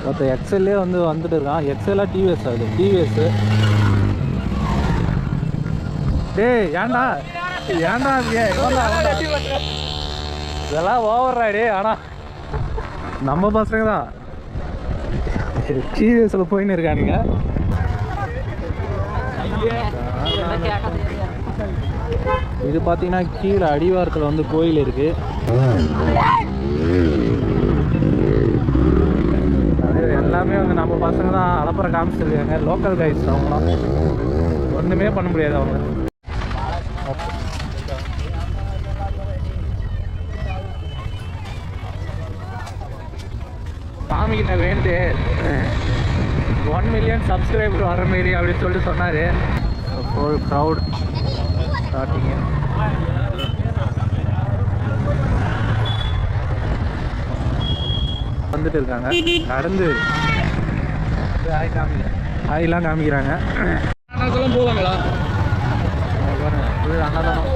ஒருத்தர் எக்ஸ்எல்லே வந்துட்டு இருக்கான். எக்ஸ்எல்லாம் டிவிஎஸ் அது டிவிஎஸ். டேய் ஏன்டா இதெல்லாம் ஓவர்ரா டே. ஆனால் நம்ம பசங்க தான் டிவிஎஸில் போயின்னு இருக்கானுங்க. இது பார்த்தீங்கன்னா கீழே அடிவாரத்தில் கோயில் இருக்குது. எல்லாமே நம்ம பசங்க தான் அலப்பறை காமிச்சிருக்காங்க. லோக்கல் கைஸ் அவங்களாம் ஒன்றுமே பண்ண முடியாது. அவங்க சாமிக்கிட்ட வேண்டு 1 மில்லியன் சப்ஸ்கிரைபர் வர மாரி அப்படின்னு சொல்லிட்டு சொன்னார். Full crowd starting. வந்துட்டு இருக்காங்க. நடந்து ஆயிலாம் காமிக்கிறாங்க. போவாங்களா அன்னதானம்.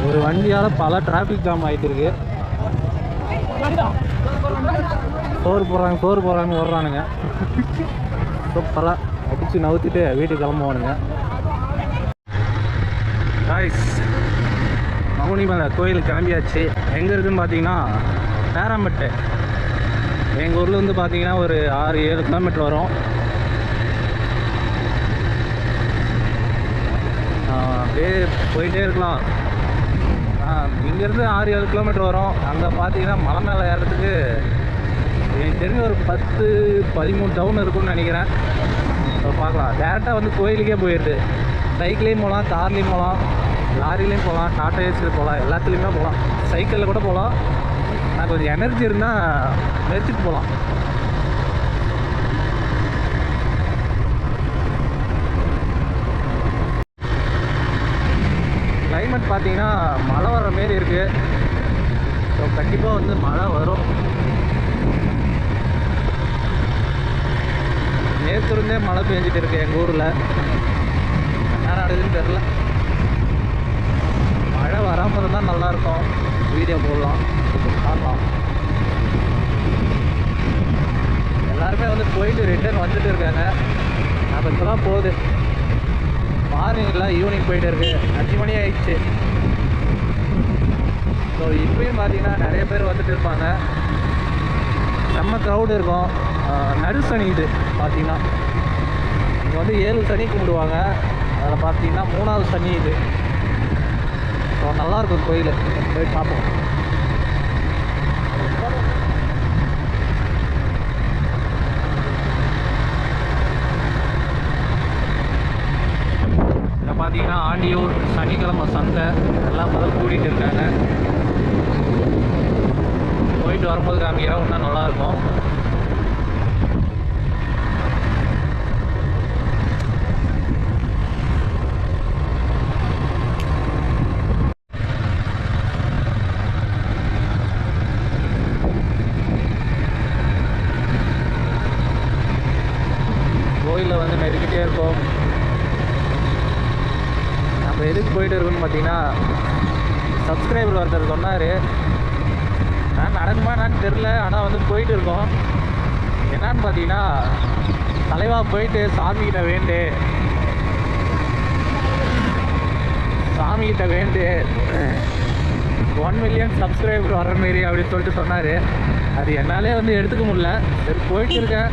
ஒரு வண்டியால் பல டிராஃபிக் ஜாம் ஆகிட்டு இருக்கு. சோறு போடுறாங்க ஓடுறானுங்க. சூப்பராக அடித்து நவுத்திட்டு வீட்டுக்கு கிளம்புவானுங்க. காய்ஸ் மகுனிமலை கோயில் கிளம்பியாச்சு. எங்கே இருக்குதுன்னு பார்த்தீங்கன்னா பேராம்பட்டு. எங்கள் ஊரில் பார்த்தீங்கன்னா ஒரு 6-7 கிலோமீட்டர் வரும். அப்படியே போயிட்டே இருக்கலாம். இங்கேருந்து 6-7 கிலோமீட்டர் வரும். அங்கே பார்த்தீங்கன்னா மலை மேலே ஏறதுக்கு எனக்கு தெரிஞ்ச ஒரு 10-13 டவுன் இருக்கும்னு நினைக்கிறேன். பார்க்கலாம். டேரெக்டாக கோயிலுக்கே போயிடுது. சைக்கிளையும் போகலாம், கார்லேயும் போகலாம், லாரிலையும் போகலாம், டாட்டா ஏசியில் போகலாம், எல்லாத்துலேயுமே போகலாம். சைக்கிளில் கூட போகலாம். நான் கொஞ்சம் எனர்ஜி இருந்தால் நிறுத்திட்டு போகலாம். கிளைமேட் பார்த்தீங்கன்னா மழை வர மாரி இருக்குது. ஸோ கண்டிப்பாக மழை வரும். நேற்றுருந்தே மழை பெஞ்சிட்டு இருக்கு எங்கள் ஊரில். என்ன நடக்குதுன்னு தெரில. மழை வராமல் இருந்தால் நல்லாயிருக்கும். வீடியோ போடலாம், பார்க்கலாம். எல்லாருமே போயிட்டு ரிட்டர்ன் வந்துட்டு இருக்காங்க. நம்ம இப்போ தான் போகுது. மார்னிங்கில் ஈவினிங் போயிட்டு இருக்கு. 5 மணி ஆயிடுச்சு. ஸோ இப்போயும் பார்த்தீங்கன்னா நிறைய பேர் வந்துட்டு இருப்பாங்க. செம்ம க்ரௌடு இருக்கும். நடுசனி இது பார்த்தீங்கன்னா இங்கே 7 சனி கும்பிடுவாங்க. அதில் பார்த்தீங்கன்னா 3வது சனி இது. ஸோ நல்லாயிருக்கும் கோயில். போய் பார்ப்போம். இங்கே பார்த்தீங்கன்னா ஆண்டியூர் சனிக்கிழமை சந்தை எல்லாம் முதல் கூட்டிகிட்டு இருக்காங்க. போயிட்டு வரும்போது காமிக்கிறா இன்னும் நல்லாயிருக்கும். கோயிலில் நெருக்கிட்டே இருக்கும். நம்ம எதுக்கு போயிட்டு இருக்கோன்னு பார்த்தீங்கன்னா சப்ஸ்கிரைபர் ஒருத்தர் சொன்னார். நான் நடக்குமா என்னான்னு தெரில. ஆனால் போயிட்டு இருக்கோம். என்னான்னு பார்த்தீங்கன்னா தலைவா போயிட்டு சாமிகிட்ட வேண்டு 1 மில்லியன் சப்ஸ்கிரைபர் வர மாரி அப்படின்னு சொல்லிட்டு சொன்னார். அது என்னாலே எடுத்துக்க முடியல. சரி போயிட்டு இருக்கேன்.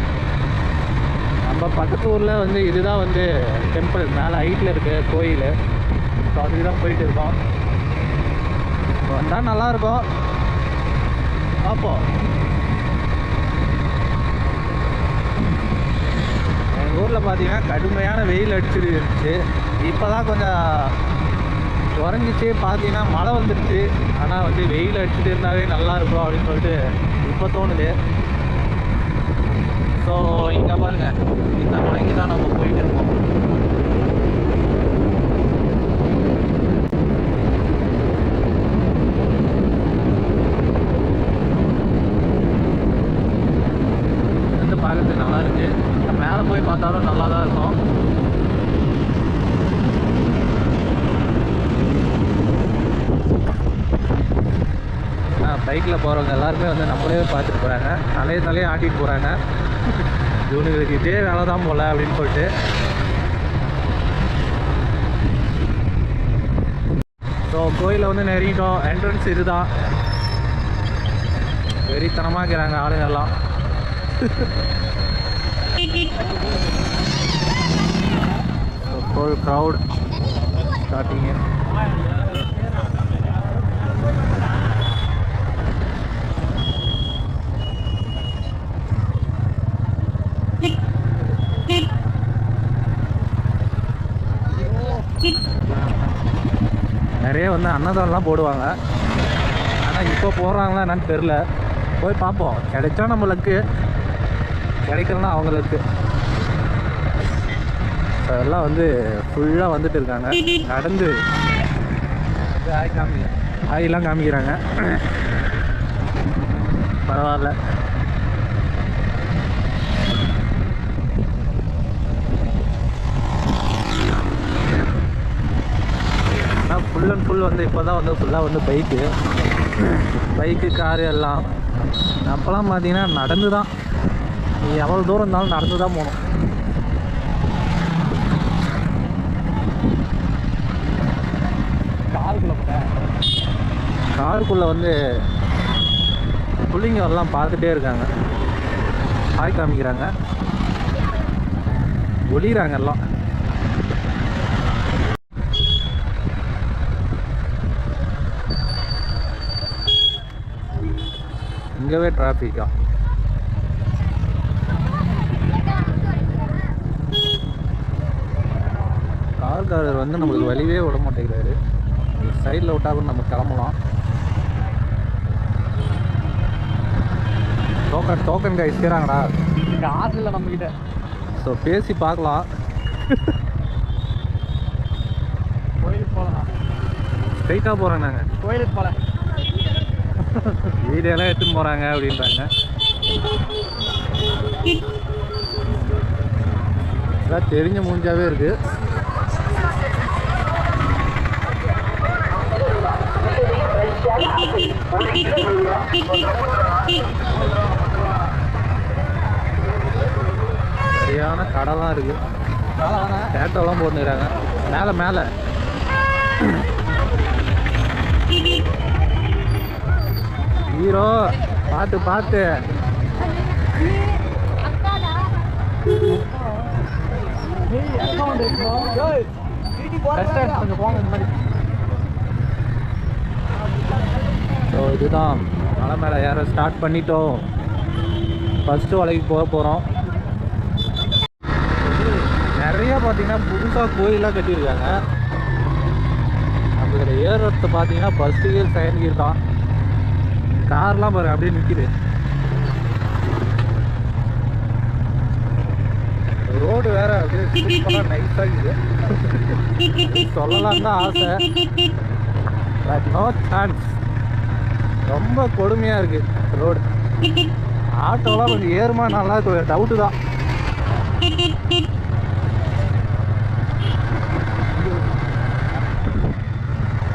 நம்ம பக்கத்து ஊரில் இதுதான் டெம்பிள் மேலே ஹைட்டில் இருக்க கோயில். ஸோ அதுக்கு தான் போயிட்டு இருக்கோம். வந்தால் நல்லாயிருக்கும். பார்ப்போம். எங்கள் ஊரில் பார்த்தீங்கன்னா கடுமையான வெயில் அடிச்சிருச்சு. இப்போ தான் கொஞ்சம் குறைஞ்சிச்சு. பார்த்தீங்கன்னா மழை வந்துடுச்சு. ஆனால் வெயில் அடிச்சுட்டு இருந்தாவே நல்லாயிருக்கும் அப்படின்னு சொல்லிட்டு இப்போ தோணுது. ஸோ இங்கே பாருங்கள், இந்த மலைக்கு தான் நம்ம போயிட்டு இருக்கோம். பார்க்கறதுக்கு நல்லா இருக்கு. மேலே போய் பார்த்தாலும் நல்லா தான் இருக்கும். பைக்கில் போகிறவங்க எல்லாருமே வந்து நம்மளே பார்த்துட்டு போகிறாங்க. தலையே ஆட்டிகிட்டு போகிறாங்க. இவனுங்களுக்கு இதே வேலை தான் போல அப்படின்னு சொல்லிட்டு. ஸோ கோயிலில் வந்து நெருங்கிட்டோம். என்ட்ரன்ஸ் இது தான். வெறித்தனமாக இருக்கிறாங்க ஆளுங்கெல்லாம். Full crowd starting. நிறைய வந்து அன்னதானம்லாம் போடுவாங்க. ஆனால் இப்போ போடுறாங்களா என்னன்னு தெரில. போய் பார்ப்போம். கிடைச்சா நம்மளுக்கு, கிடைக்கலன்னா அவங்களுக்கு. எல்லாம் வந்து ஃபுல்லாக வந்துட்டு இருக்காங்க. நடந்து ஆயெல்லாம் காமிக்கிறாங்க. பரவாயில்ல. ஆனால் ஃபுல் அண்ட் ஃபுல் வந்து இப்போ தான் வந்து ஃபுல்லாக வந்து பைக்கு காரு எல்லாம். அப்போல்லாம் பார்த்தீங்கன்னா நடந்து தான், எவ்வளோ தூரம் இருந்தாலும் நடந்து தான் போகணும். காருக்குள்ளே வந்து பிள்ளைங்க எல்லாம் பார்த்துட்டே இருக்காங்க. ஹாய் காமிக்கிறாங்க, ஒளிகிறாங்க எல்லாம். இங்கவே டிராஃபிக்கா? கார்காரர் வந்து நம்மளுக்கு வழியே விட மாட்டேங்கிறாரு. சைடில் விட்டா கூட நம்ம கிளம்பலாம். டோக்கன் கைஸ் செய்கிறாங்கடா காசு இல்லை நம்மக்கிட்ட. ஸோ பேசி பார்க்கலாம். கோயிலுக்கு போகலாம். ஸ்ட்ரைட்டாக போகிறோம் நாங்கள். கோயிலுக்கு போகல, வீடியோலாம் எடுத்துன்னு போகிறாங்க அப்படின்றாங்க. எல்லாம் தெரிஞ்ச மூஞ்சாவே இருக்குது. சரியான கடலாம் இருக்கு. டேட்டோலாம் போட்டுக்கிறாங்க மேலே மேலே. ஹீரோ பார்த்து பார்த்து. ஸோ இதுதான் மலை மேலே ஏற ஸ்டார்ட் பண்ணிட்டோம். ஃபஸ்ட்டு வலைக்கு போக போகிறோம். நிறையா பார்த்தீங்கன்னா புதுசாக கோயிலாக கட்டியிருக்காங்க. நம்மளோட ஏறுறத பார்த்தீங்கன்னா ஃபஸ்ட்டு கியர் செகண்ட் கியர் தான். கார்லாம் பாருங்க அப்படியே நிற்கிது. ரோடு வேற அப்படியே நைஸாக இருக்குது. சொல்லலாம் தான் ஆசை, பட் நோ சான்ஸ். ரொம்ப கொடுமையாக இருக்குது ரோடு. ஆட்டோலாம் கொஞ்சம் ஏறுமா நல்லா டவுட்டு தான்.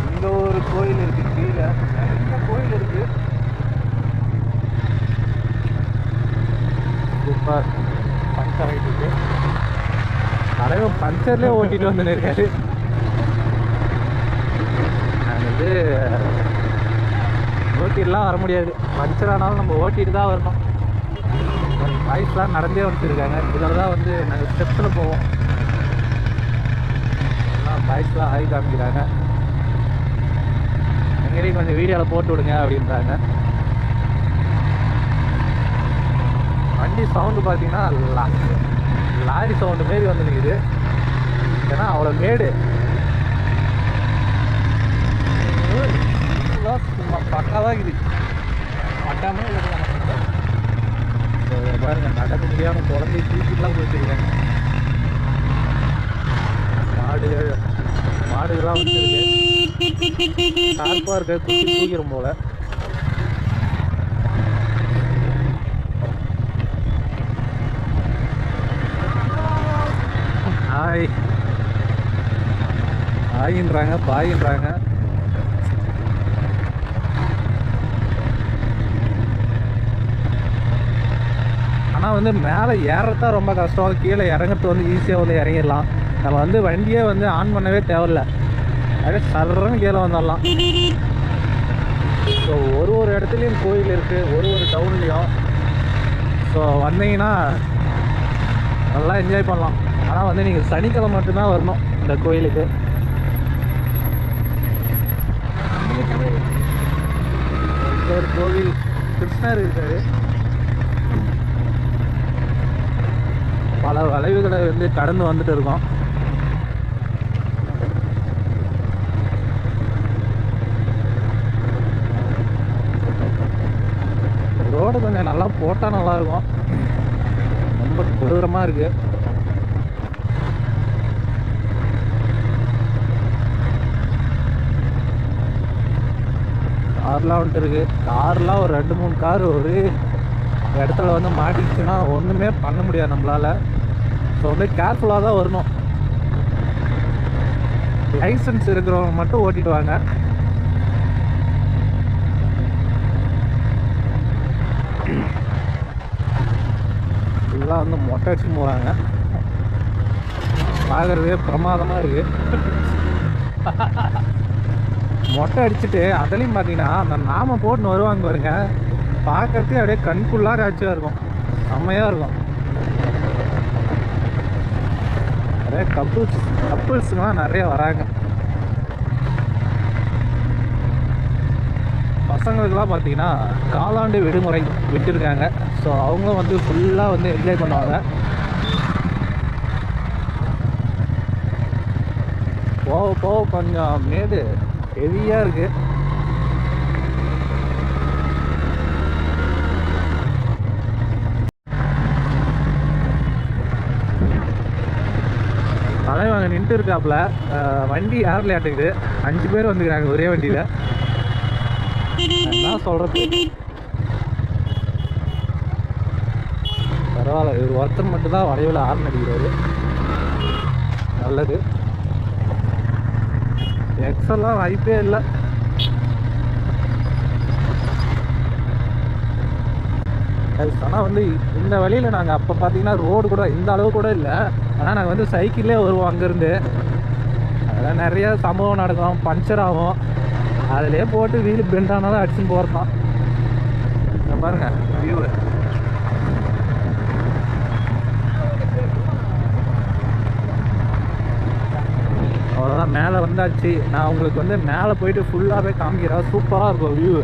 இங்கே ஒரு கோயில் இருக்குது, கீழே நிறைய கோயில் இருக்குது. சூப்பர். பஞ்சர் ஆகிட்டு தலைவன் பஞ்சர்லேயே ஓட்டிகிட்டு வந்து இருக்காரு. நான் வந்து ஓட்டிடலாம் வர முடியாது. பஞ்சர் ஆனாலும் நம்ம ஓட்டிட்டு தான் வரணும். பாய்ஸ்லாம் நடந்தே வந்துருக்காங்க. இதில் தான் வந்து நாங்கள் ஸ்டெப்ஸில் போவோம். எல்லாம் பாய்ஸ்லாம் ஆகி காமிக்கிறாங்க. எங்கேயும் கொஞ்சம் வீடியோவில் போட்டு விடுங்க அப்படின்றாங்க. வண்டி சவுண்டு பார்த்தீங்கன்னா லாரி சவுண்டு மாரி வந்து நிற்குது. ஏன்னா அவ்வளோ மேடு. சும்மா பக்காவாக இருக்குது. பட்டாமே பாருங்க, நடக்க முடியாமல் குழந்தை தூக்கிட்டுலாம் போயிட்டுருக்காங்க. மாடுகள்லாம் வந்துருக்கு. ஷார்ப்பாக இருக்க தூக்கிறோம் போல. ஹாய் ஹாயின்றாங்க, பாயின்றாங்க. ஆனால் வந்து மேலே ஏறத்தான் ரொம்ப கஷ்டம், கீழே இறங்கிறது வந்து ஈஸியாக வந்து இறங்கிடலாம். நம்ம வந்து வண்டியே வந்து ஆன் பண்ணவே தேவையில்ல, அப்படியே சர்றன்னு கீழே வந்துடலாம். ஸோ ஒரு இடத்துலையும் கோயில் இருக்குது, ஒரு டவுன்லேயும். ஸோ வந்தீங்கன்னா நல்லா என்ஜாய் பண்ணலாம். ஆனால் வந்து நீங்கள் சனிக்கிழமை மட்டும்தான் வரணும் இந்த கோயிலுக்கு. ஒரு கோவில் கிருஷ்ணர் இருக்காரு. பல வளைவுகளை வந்து கடந்து வந்துட்டு இருக்கோம். ரோடு கொஞ்சம் நல்லா போட்டால் நல்லாயிருக்கும், ரொம்ப கொடூரமாக இருக்குது. கார்லாம் வந்துட்டு இருக்குது. கார்லாம் ஒரு 2-3 கார் ஒரு இடத்துல வந்து மாட்டிச்சுன்னா ஒன்றுமே பண்ண முடியாது நம்மளால். ஸோ வந்து கேர்ஃபுல்லாக தான் வரணும். லைசன்ஸ் இருக்கிறவங்க மட்டும் ஓட்டிட்டு வாங்க. ஃபுல்லாக வந்து மொட்டை அடிச்சுன்னு போகிறாங்க, பார்க்குறதே பிரமாதமாக இருக்குது. மொட்டை அடிச்சுட்டு அதுலேயும் பார்த்தீங்கன்னா அந்த நாம போட்டுன்னு வருவாங்க பாருங்க, பார்க்கறதுக்கு அப்படியே கண்குள்ளாக காட்சியாக இருக்கும், செம்மையாக இருக்கும். நிறைய கப்புள்ஸுங்கெலாம் நிறைய வராங்க. பசங்களுக்கெல்லாம் பார்த்தீங்கன்னா காலாண்டு விடுமுறை விட்டுருக்காங்க. ஸோ அவங்களும் வந்து ஃபுல்லாக வந்து என்ஜாய் பண்ணுவாங்க. போக போக கொஞ்சம் மேடு ஹெவியாக இருக்குது. தலைவங்க நின்று இருக்காப்புல, வண்டி யாரில் ஆட்டுக்குது, 5 பேர் வந்துக்கிறாங்க ஒரே வண்டியில். என்ன சொல்கிறது, பரவாயில்ல, இவர் ஒருத்தர் மட்டும்தான் வளைவில் ஆர்ன் அடிக்கிறாரு, நல்லது. எக்ஸெல்லாம் வாய்ப்பே இல்லை. ஆனால் வந்து இந்த வழியில் நாங்கள் அப்போ பார்த்தீங்கன்னா ரோடு கூட இந்த அளவு கூட இல்லை. ஆனால் நாங்கள் வந்து சைக்கிள்லே வருவோம் அங்கேருந்து. அதெல்லாம் நிறையா சம்பவம் நடக்கும், பஞ்சர் ஆகும், அதிலே போட்டு வீல் பெண்ட் ஆனாலும் அடிச்சுன்னு போகிறதான். பாருங்க வியூ. அவ்வளோதான், மேலே வந்தாச்சு. நான் உங்களுக்கு வந்து மேலே போயிட்டு ஃபுல்லாகவே காமிக்கிறேன், சூப்பராக இருக்கும் வியூ.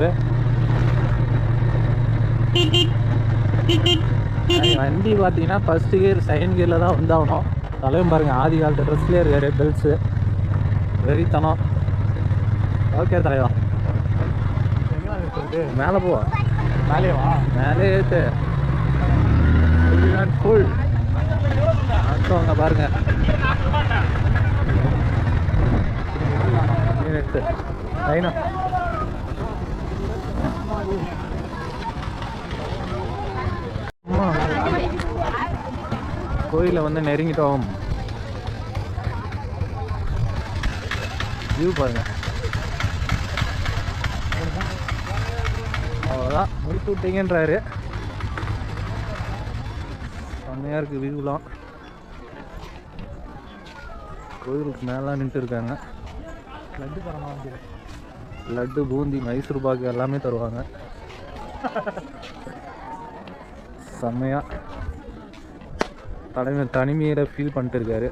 வண்டி பார்த்தீங்கன்னா ஃபஸ்ட்டு கியர் செகண்ட் கியரில் தான் வந்தாகணும். தலையும் பாருங்கள், ஆதி காலத்து ட்ரெஸ்லேயே இருக்காரு, பெல்ட்ஸு வெறித்தனம். ஓகே தலைவா, மேலே போவா, மேலே வா, மேலே ஏற்று ஃபுல் அடுத்தவங்க பாருங்கள். ஐநா கோயிலை வந்து நெருங்கிட்டோம். வியூ பாருங்க, அவ்வளோதான் முடித்து விட்டீங்கன்றாரு. செம்மையாக இருக்குது வியூலாம். கோயிலுக்கு மேலே நின்று இருக்காங்க. லட்டு தரமாக, லட்டு, பூந்தி, மைசூர் பாக்கு எல்லாமே தருவாங்க. செம்மையாக தனிமையை ஃபீல் பண்ணிட்டு இருக்காரு.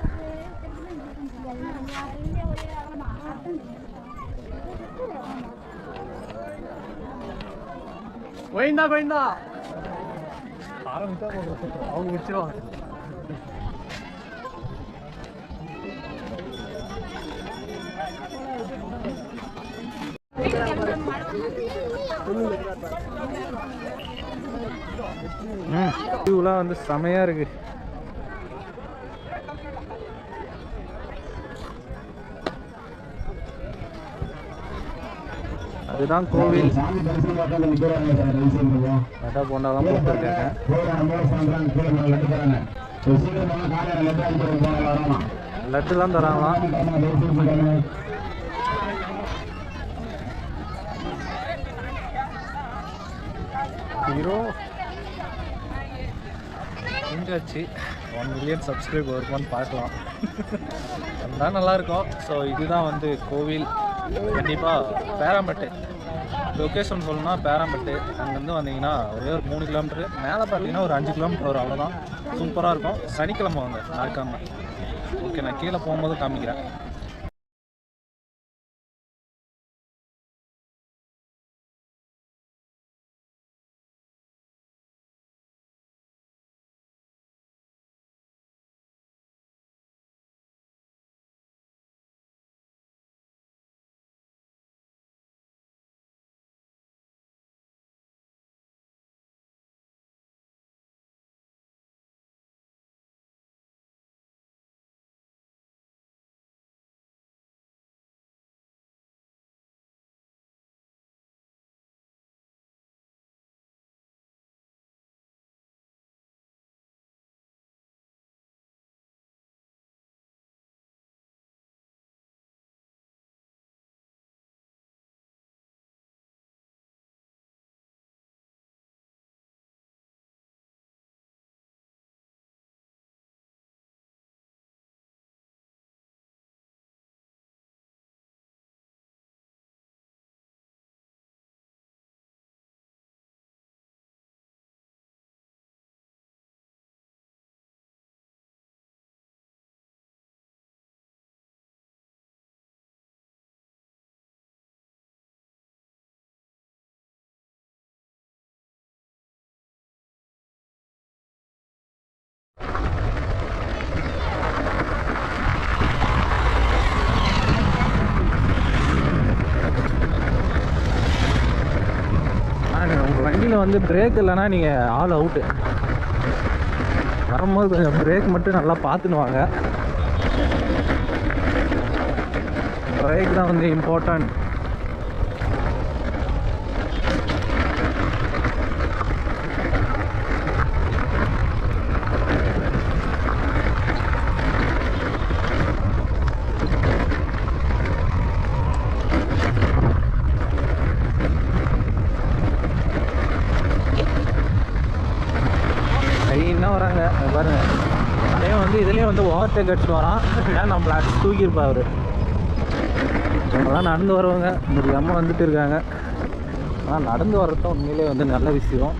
கோயிந்தா கோயிந்தா ஆரம்பிச்சா அவங்க வச்சிருவாங்க. வியூலாம் வந்து செமையாக இருக்கு. அதுதான் கோவில். லட்டா போண்டாலாம் போட்டுருக்காங்க. லட்டுலாம் தராங்களாம். ஹீரோ செஞ்சாச்சு. 1 மில்லியன் சப்ஸ்கிரைப் வருமான்னு பார்க்கலாம். அதுதான் நல்லாயிருக்கும். ஸோ இதுதான் வந்து கோவில். கண்டிப்பாக பேராம்பட்டு லொக்கேஷன் சொல்லணும்னா பேராம்பட்டு. அங்கேருந்து வந்தீங்கன்னா ஒரே ஒரு 3 கிலோமீட்டரு, மேலே பார்த்தீங்கன்னா ஒரு 5 கிலோமீட்டர் வரும், அவ்வளோதான். சூப்பராக இருக்கும். சனிக்கிழமை வாங்க மறக்காமல். ஓகே, நான் கீழே போகும்போது காமிக்கிறேன். உங்கள் வண்டியில் வந்து பிரேக் இல்லைன்னா நீங்கள் ஆல் அவுட்டு. வரும்போது கொஞ்சம் பிரேக் மட்டும் நல்லா பார்த்துன்னு வாங்க. பிரேக் தான் வந்து இம்பார்ட்டன்ட். லைனாக வராங்க பாருங்க. அதே வந்து இதுலேயும் வந்து ஓவர்டேக் அடிச்சு வரான். ஏன் நம்மளை அடிச்சு தூக்கியிருப்பா அவர். இவங்கெல்லாம் நடந்து வரவங்க முடியாமல் வந்துட்டு இருக்காங்க. ஆனால் நடந்து வர்றதும் உண்மையிலே வந்து நல்ல விஷயம்.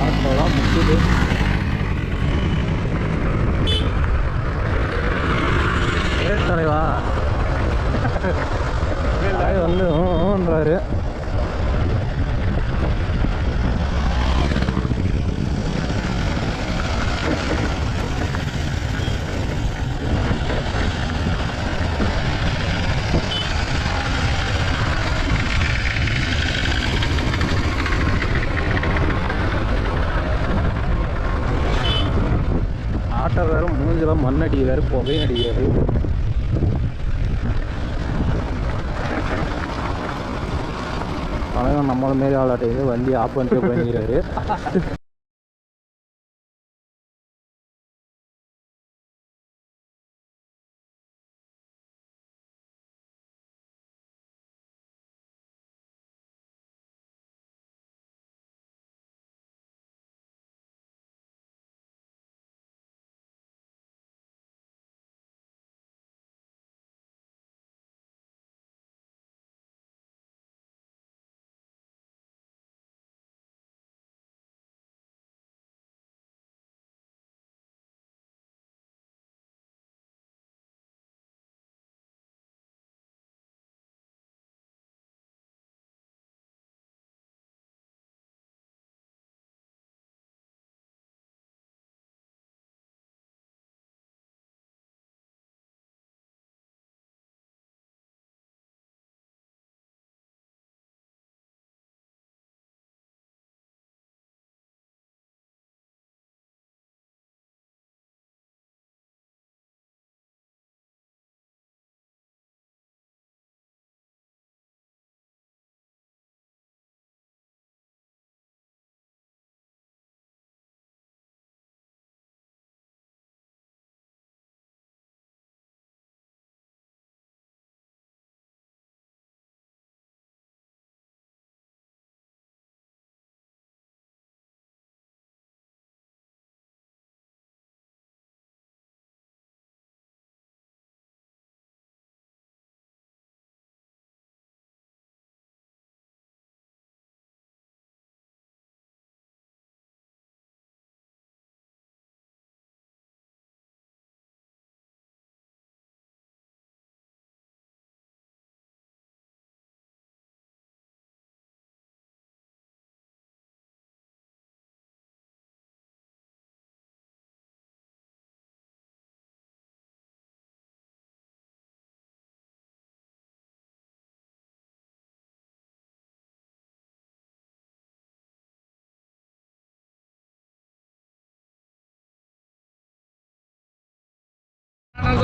ஆட்டோலாம் முக்கியது. தலைவா வந்து ஓன்றாரு. ஆட்டோ வேறு மூஞ்சில் மண் அடிக்கிறாரு, புகையும் அடிக்கிறாரு. ஆனால் நம்மள மாரி ஆளாட்டையுது வண்டி ஆஃப் பண்ணிட்டு போயிருக்கிறாரு.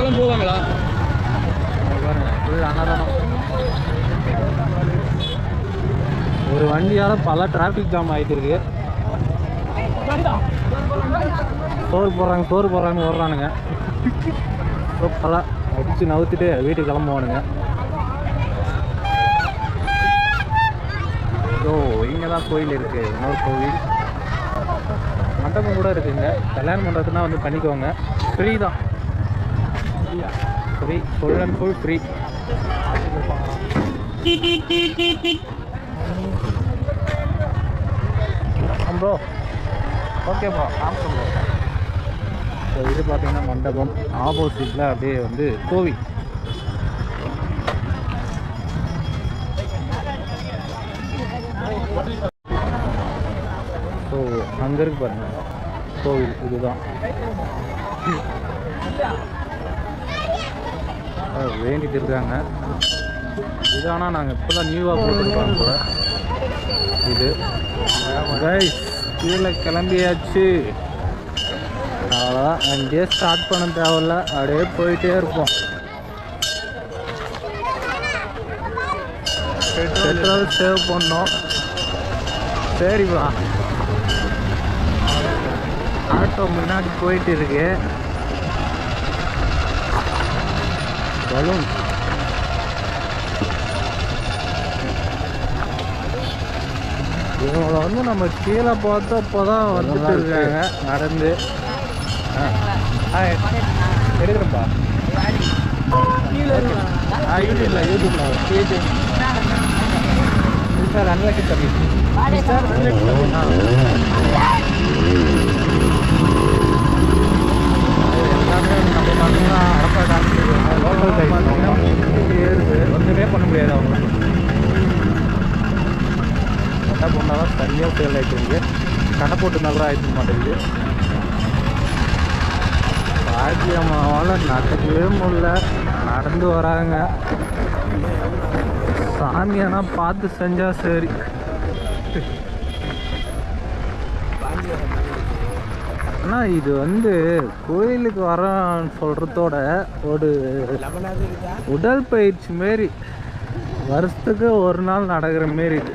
அதெல்லாம் போவாங்களா? ஃபுல் அன்னதானம். ஒரு வண்டியால் பல டிராஃபிக் ஜாம் ஆகிட்டு இருக்கு. சோறு போடுறாங்கன்னு ஓடுறானுங்க. பல அடித்து நவுத்திட்டு வீட்டுக்கு கிளம்புவானுங்க. ஸோ இங்கே தான் கோயில் இருக்குது. இன்னொரு கோவில் மண்டபம் கூட இருக்குங்க. கல்யாணம் பண்ணுறதுனா வந்து பண்ணிக்கோங்க. ஃப்ரீ தான். Free, full and full free. Bro ஓகேப்பா. ஆமாம் ப்ரோ. ஸோ இது பார்த்தீங்கன்னா மண்டபம். ஆப்போசிட்டில் அப்படியே வந்து கோவில். ஸோ அங்கே இருக்கு பாருங்க கோவில். இதுதான் வேண்டிட்டு இருக்காங்க. இது ஆனால் நாங்கள் இப்போ தான் நியூவாக போட்டுருக்கோம் கூட. இது கைஸ் கீழே கிளம்பியாச்சு. அவ்வளோதான், அங்கேயே ஸ்டார்ட் பண்ண தேவையில்ல, அப்படியே போயிட்டே இருப்போம். பெட்ரோல் சேவ் பண்ணோம். சரிப்பா. ஆட்டோ முன்னாடி போயிட்டு இருக்கு. பலூன் இவங்களை வந்து நம்ம கீழே பார்த்தோம். அப்போ தான் வந்துட்டு இருக்காங்க நடந்து. எடுக்கிறப்பா யூடியூப்ல சார் அன்லக்கி தம்பி சார் அன்லக்கி எல்லாமே நம்ம பார்த்தீங்கன்னா அரப்பா டான்ஸ் லோக்கல் பார்த்தீங்கன்னா ஏறுது. ஒன்றுமே பண்ண முடியாது. அவங்க கடை போனால் தான் சரியாக சேல் ஆகிட்டு. கடை போட்டு நல்லா ஆகிட்டு மாட்டேங்குது. பாக்கியம்மாவால் நடக்கவே முடியல. நடந்து வராங்க. சாமியானா பார்த்து செஞ்சா சரி. ஆனால் இது வந்து கோயிலுக்கு வரான்னு சொல்கிறதோட ஒரு உடற்பயிற்சி மாரி, வருஷத்துக்கு ஒரு நாள் நடக்கிற மாரி இது.